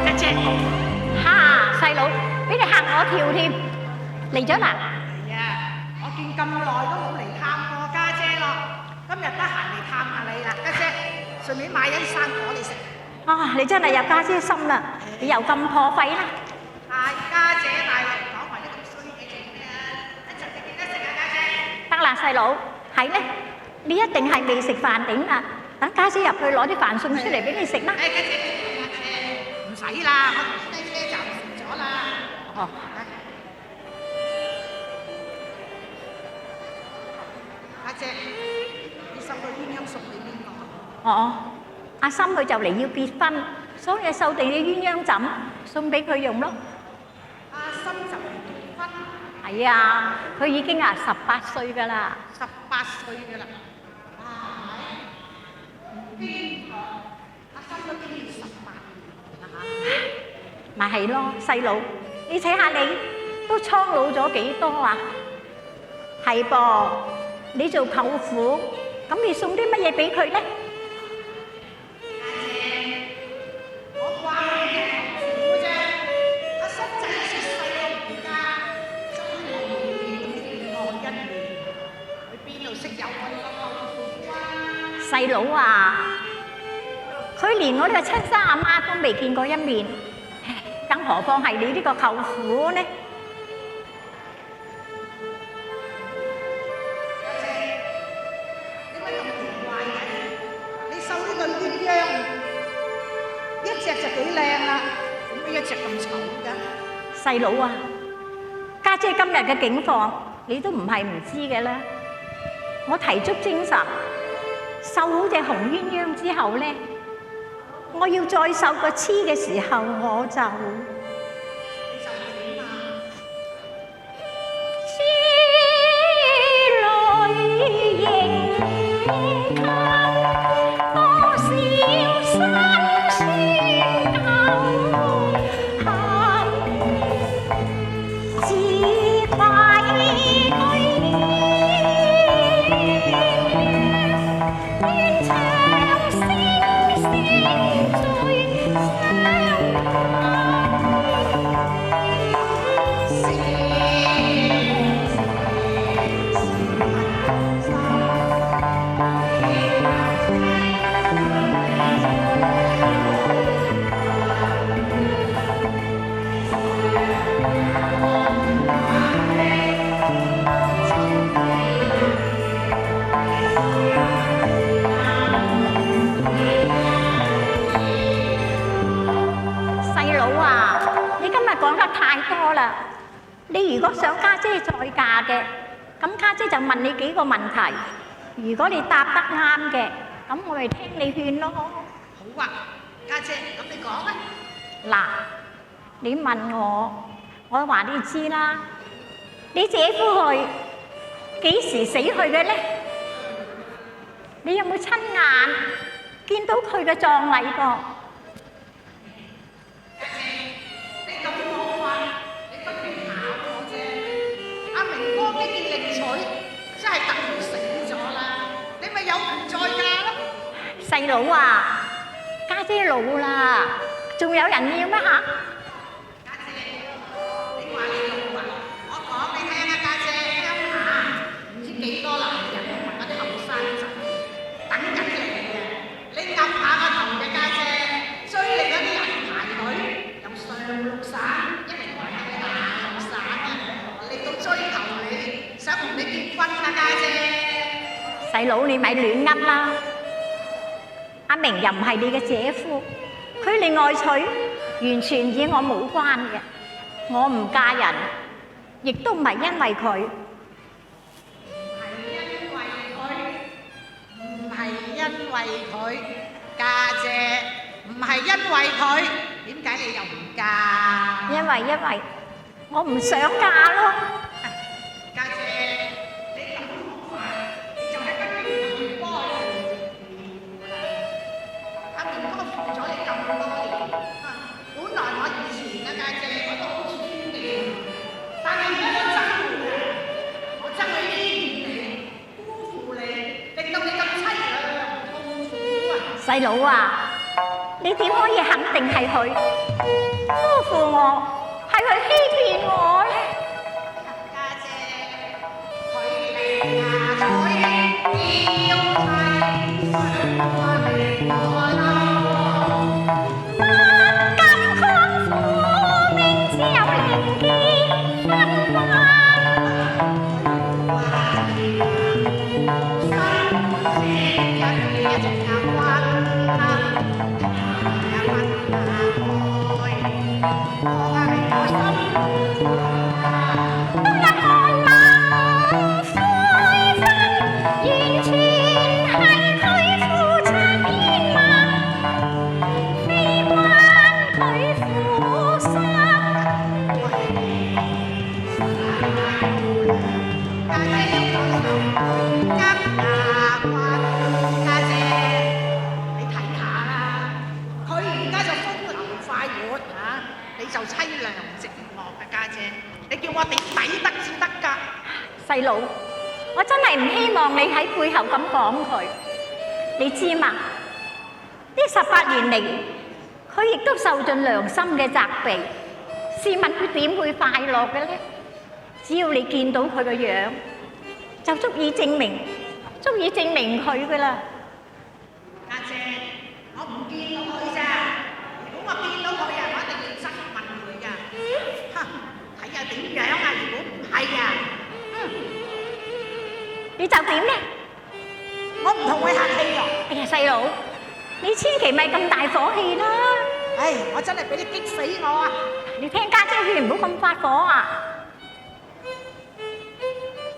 家姐，哈細佬，俾你嚇我跳添，嚟咗啦！係啊，我見咁耐都冇嚟探過家姐咯，今日得閒嚟探下你啦，家姐，順便買一啲生果你食。啊，你真係有家姐心啦，你又咁破費啦！係家姐大人講埋啲咁衰嘢做咩啊？一陣你記得食啊，家姐。得啦，細佬，係咧，你一定係未食飯頂啊！等家姐入去攞啲飯餸出嚟俾你食啦。家姐，唔使啦，我頭先喺車站食咗啦。哦，家姐，你收到鴛鴦送俾邊個？哦，阿心佢就嚟要結婚，所以收定啲鴛鴦枕送俾佢用咯。阿心就嚟結婚，係啊，佢已經18歲㗎啦。 18歲㗎啦。阿心都今年18年咪係咯，細佬，你睇下你都蒼老咗幾多啊？係噃，你做舅父，咁你送啲乜嘢俾佢咧？我掛你嘅舅父啫。阿心仔出世到而家，真係無言咁戀愛1年，佢邊度識有我呢個舅父啊？細佬啊，佢連我呢個親生阿媽都未見過一面，更何況係你呢個舅父呢？點解咁奇怪嘅？你收呢個鴛鴦，一隻就幾靚啦，點解一隻咁醜㗎？細佬啊，家姐今日嘅境況，你都唔係唔知嘅啦。我提足精神，繡好隻紅鴛鴦之後咧，我要再繡個黐嘅時候，我就思淚盈襟，多少辛酸舊恨，自愧居願長聲聲最細佬啊，你今日講得太多啦！你如果想家姐再嫁嘅，咁家姐就問你幾個問題。如果你答得啱嘅，咁我咪聽你勸咯。好啊，家姐，咁你講啊。嗱，你問我話你知啦。你姐夫佢幾時死去嘅咧？你有冇親眼見到佢嘅葬禮噃？你咁講話，你不斷考我啫。阿明哥呢件另娶，真係等佢死咗啦，你咪有權再嫁咯。細佬啊，家姐老啦，仲有人要咩嚇？家姐，你話你老啊？我講你聽啊，家姐，鄉下唔知幾多男人同埋嗰啲後生仔等緊你嘅，你岌下個頭嘅家姐，追你嗰啲人排隊，由上六省一直排到下六省啊，嚟到追求你，想同你結婚啊，家姐。細佬你咪亂噏啦！阿明又唔係你嘅姐夫，佢另外娶，完全與我冇關嘅。我唔嫁人，亦都唔係因為佢。唔係因為佢，家姐，唔係因為佢，點解你又唔嫁？因為我唔想嫁咯。家姐，你咁講法，你就係不斷面波啦。阿面波負咗你咁多年，本來我以前啊家姐我都好尊敬你，但係而家我憎你啊！我憎佢欺騙你、辜負你，令到你咁淒涼痛苦啊！細佬啊，你點可以肯定係佢辜負我，係佢欺騙我咧？家姐，佢嚟啊，彩要睇上花面愛啦。萬金康富，明朝靈劍分花。就凄涼寂寞嘅家姐，你叫我點抵得至得㗎？細佬，我真係唔希望你喺背後咁講佢，你知嘛？呢18年嚟，佢亦都受盡良心嘅責備，試問佢點會快樂嘅咧？只要你見到佢個樣，就足以證明佢㗎啦。家姐，我唔見到佢咋？如果我見到佢啊，我一定要質問佢㗎。睇下點樣啊？如果唔係啊，你就點咧？我唔同佢客氣㗎。哎呀，細佬，你千祈咪咁大火氣啦！唉，我真係俾你激死我啊！你聽家姐勸，唔好咁發火啊！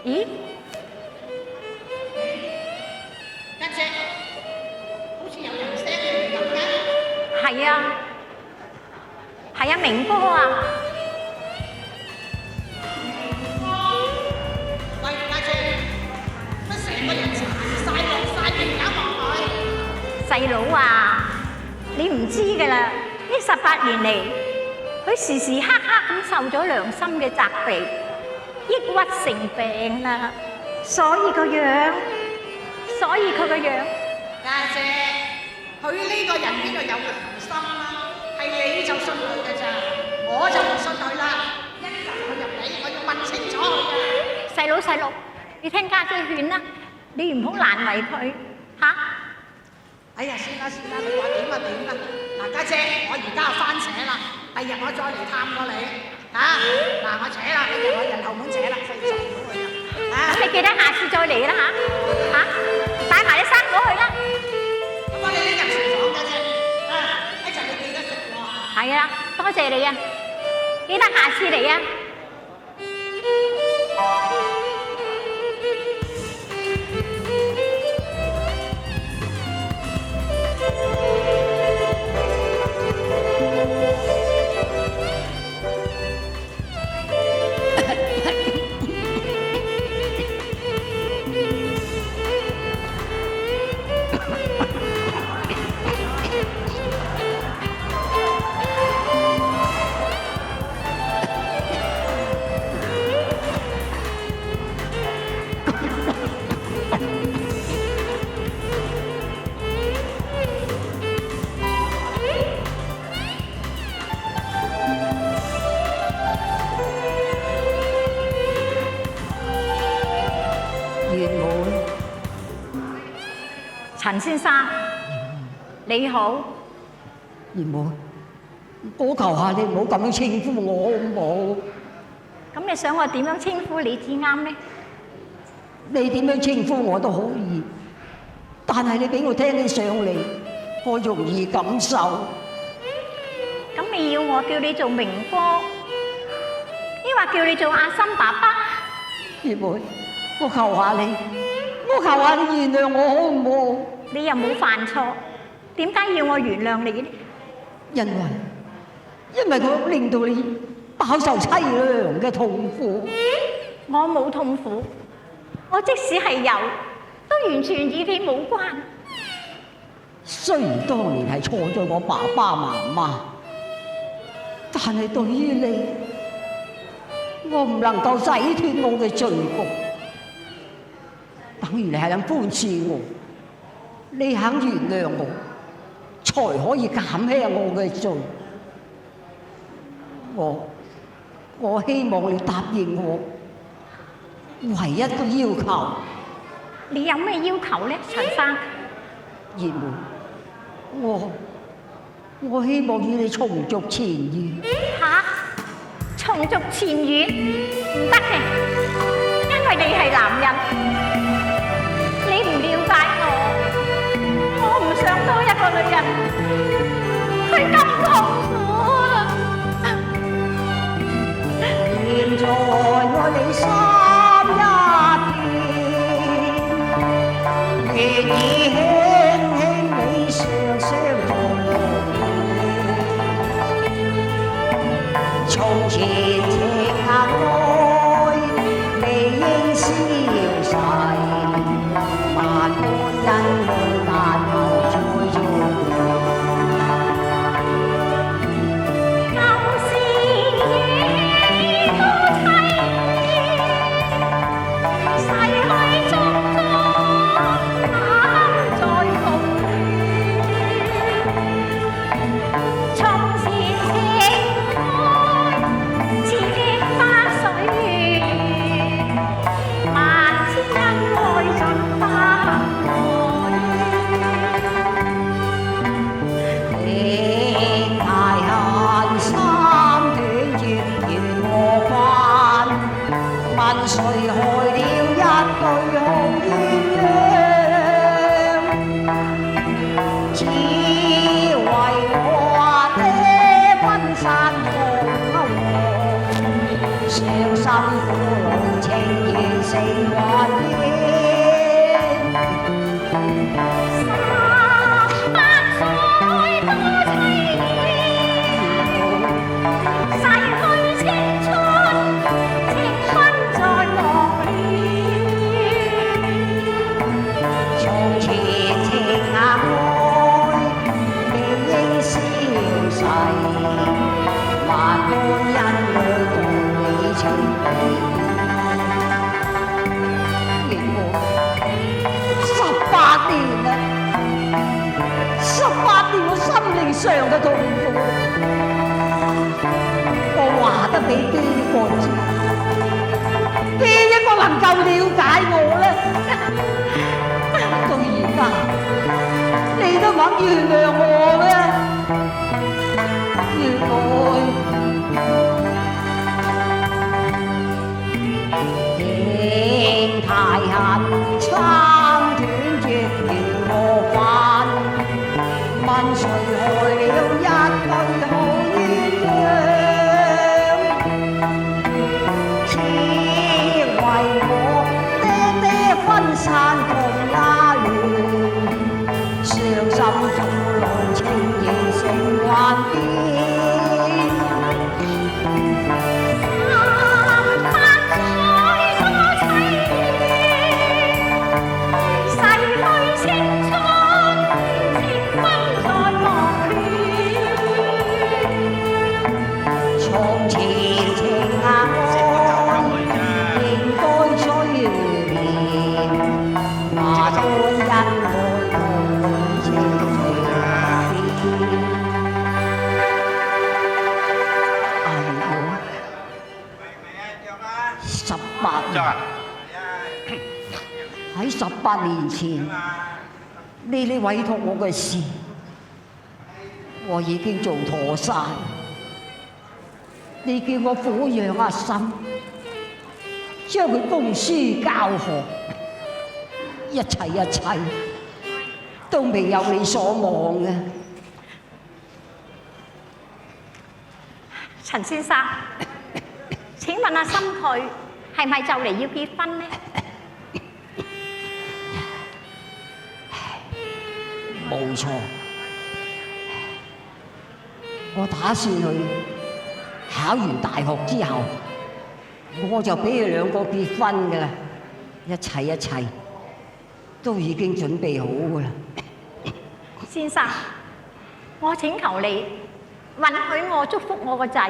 咦？家姐，好似有人聲嚟咁嘅。係啊，係啊，明哥啊！喂，家姐，乜成個人殘曬落曬面搞落去？細佬啊，你唔知㗎啦，呢18年嚟，佢時時刻刻咁受咗良心嘅責備，抑鬱成病啦，所以佢個樣。家姐，佢呢個人邊度有良心啊？係你就信佢嘅咋，我就唔信佢啦。一入佢入嚟，我要問清楚佢啊！細佬，你聽家姐勸啦，你唔好難為佢嚇。哎呀，算啦，你話點啊點啊！嗱，家姐，我而家翻扯啦，第日我再嚟探過你嚇。嗱，我扯啦，你入去人後門扯啦，費事撞到佢啊！咁你記得下次再嚟啦嚇，帶埋啲生果去啦。我幫你拎入廚房，家姐。一陣你記得食喎。係啊，多謝你啊，記得下次嚟啊。陳先生，你好。葉妹，我求下你唔好咁樣稱呼我好唔好？咁你想我點樣稱呼你至啱呢？你點樣稱呼我都可以，但係你俾我聽起上嚟，我容易感受。咁你要我叫你做明哥，話叫你做阿心爸爸。月妹，我求下你，我求下你原諒我好唔好？你又冇犯錯，點解要我原諒你呢？因為我令到你飽受凄涼嘅痛苦。我冇痛苦，我即使係有，都完全與你冇關。雖然當年係錯咗我爸爸媽媽，但係對於你，我唔能夠洗脫我嘅罪過。等於你係肯寬恕我，你肯原諒我，才可以減輕我嘅罪。我希望你答應我唯一個要求。你有咩要求呢，陳生？葉梅，我希望與你重續前緣。嚇！重續前緣唔得嘅，因為你係男人，你唔了解我唔想多一個女人去咁痛苦。現在我哋心一片，願意輕輕你雙雙從前情愛理應消逝，萬般恩愛但求再重誰害了一對好鴛鴦？只為我的婚紗紅紅，傷心苦惱情緣成幻變。18歲多凄涼，逝去青春，青春在忘了。從前情愛理應消逝，萬般恩愛共你情比。18年啦，18年我心靈上嘅痛苦，我話得俾邊個知？邊一個能夠了解我呢？到而家你都唔肯原諒我咩？原來情太恨，撐斷絕緣何煩？問誰害了一對好鴛鴦？只為我爹分散共拉亂，傷心苦惱情形成幻變。從前情愛應該追念，萬般恩愛共情變。喺18年前，你委託我嘅事，我已經做妥晒。你叫我撫養阿心，將佢供書教學，一切都未有你所望嘅。陳先生，請問阿心佢係咪就嚟要結婚呢？冇錯，我打算佢考完大學之後，我就俾佢兩個結婚噶啦，一切都已經準備好噶啦。先生，我請求你允許我祝福我個仔，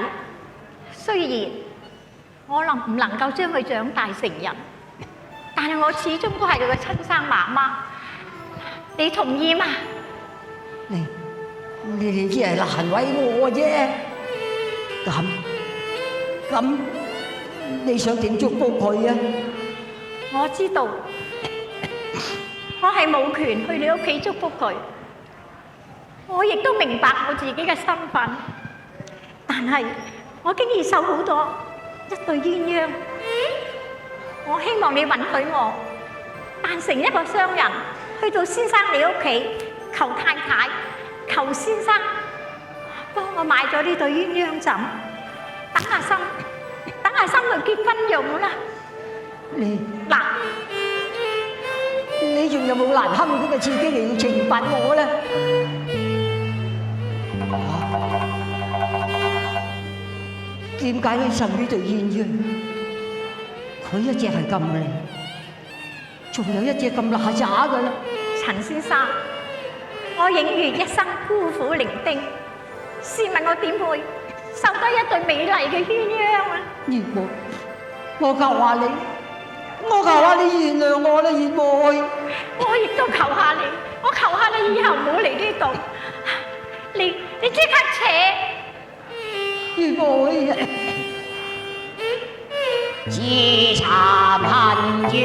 雖然我唔能夠將佢長大成人，但係我始終都係佢嘅親生媽媽，你同意嗎？你只係難為我啫。咁你想點祝福佢啊？我知道我係冇權去你屋企祝福佢，我亦都明白我自己嘅身份，但係我經已受好多一對鴛鴦，我希望你允許我扮成一個商人，去到先生你屋企求太太，求先生幫我買咗呢對鴛鴦枕，等阿心去結婚用啦。你仲有冇難堪嗰個自己嚟要懲罰我咧？點解你送呢對鴛鴦？佢一隻係咁靚，仲有一隻咁乸渣㗎啦！陳先生，我影月一生孤苦伶仃，試問我點會受得一對美麗嘅鴛鴦啊？月妹，我求下你原諒我啦，月妹。我亦都求下你，我求下你以後唔好嚟呢度。你即刻扯！月妹，自尋恨怨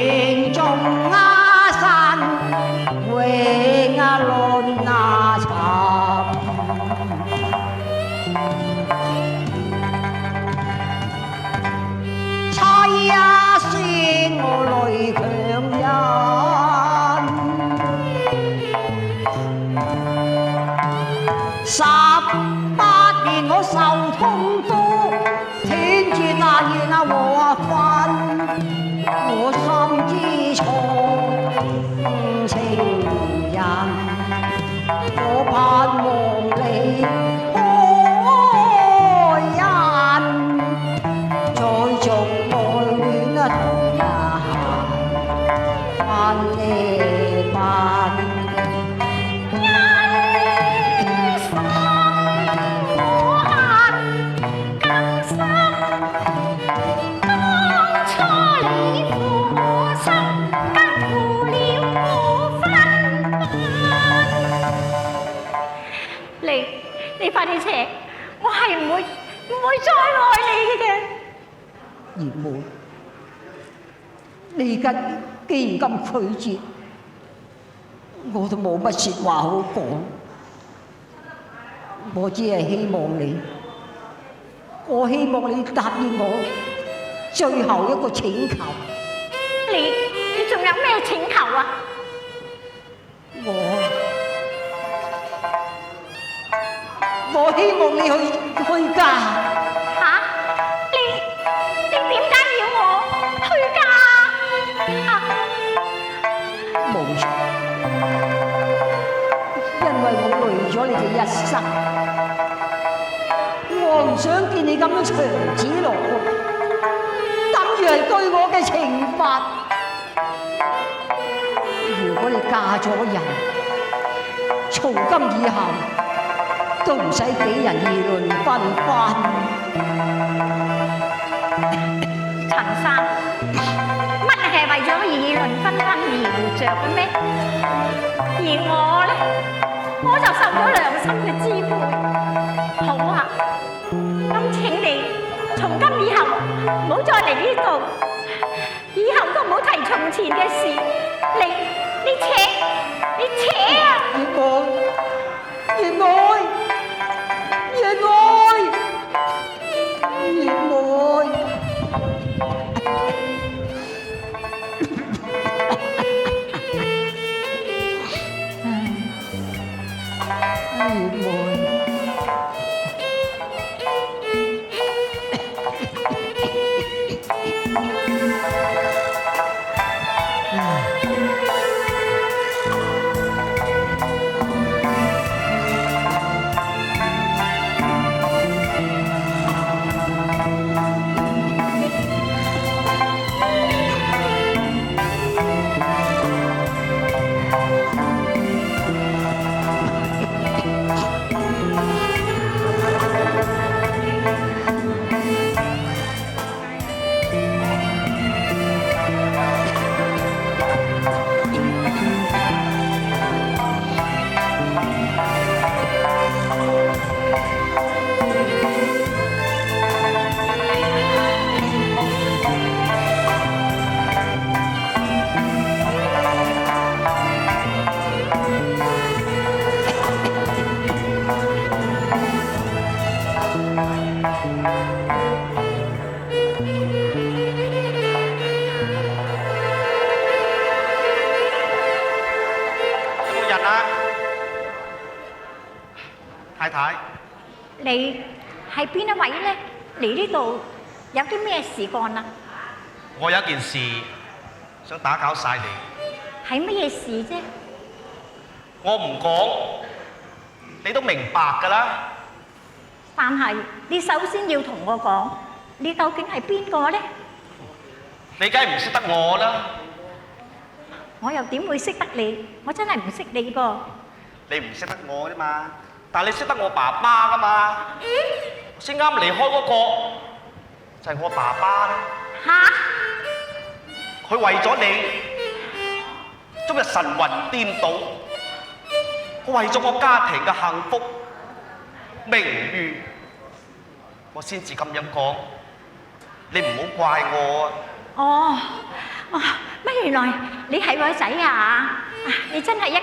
中身，永論尋。妻呀，算我累強人，18年我受痛苦，斷絕但願和分，我心之重情人，我盼望你開恩，再續愛戀同行分離分。你快啲扯，我係唔會再愛你嘅。葉妹，你而家既然咁拒絕，我都冇乜説話好講。我只係希望你答應我最後一個請求。你仲有咩請求啊？我希望你去嫁。嚇！你點解要我去嫁啊？冇錯，因為我累咗你嘅一生，我唔想見你咁樣長此落去，等於係對我嘅懲罰。如果你嫁咗人，從今以後都唔使俾人議論紛紛。陳生，乜你係為咗議論紛紛而活着嘅咩？而我咧，我就受咗良心嘅支配。好啊，咁請你從今以後唔好再嚟呢度，以後都唔好提從前嘅事。你扯啊！月妹。你係邊一位咧？嚟呢度有啲咩事幹啊？我有一件事想打攪晒你，係乜嘢事啫？我唔講，你都明白㗎啦。但係你首先要同我講，你究竟係邊個咧？你梗係唔識得我啦，我又點會識得你？我真係唔識你噃。你唔識得我啫嘛，但係你識得我爸爸㗎嘛。先啱離開嗰個就係我爸爸啦。嚇！佢為咗你，終日神魂顛倒。佢為咗我家庭嘅幸福、名譽，我先至咁樣講。你唔好怪我啊！哦，乜原來你係我仔啊？你真係一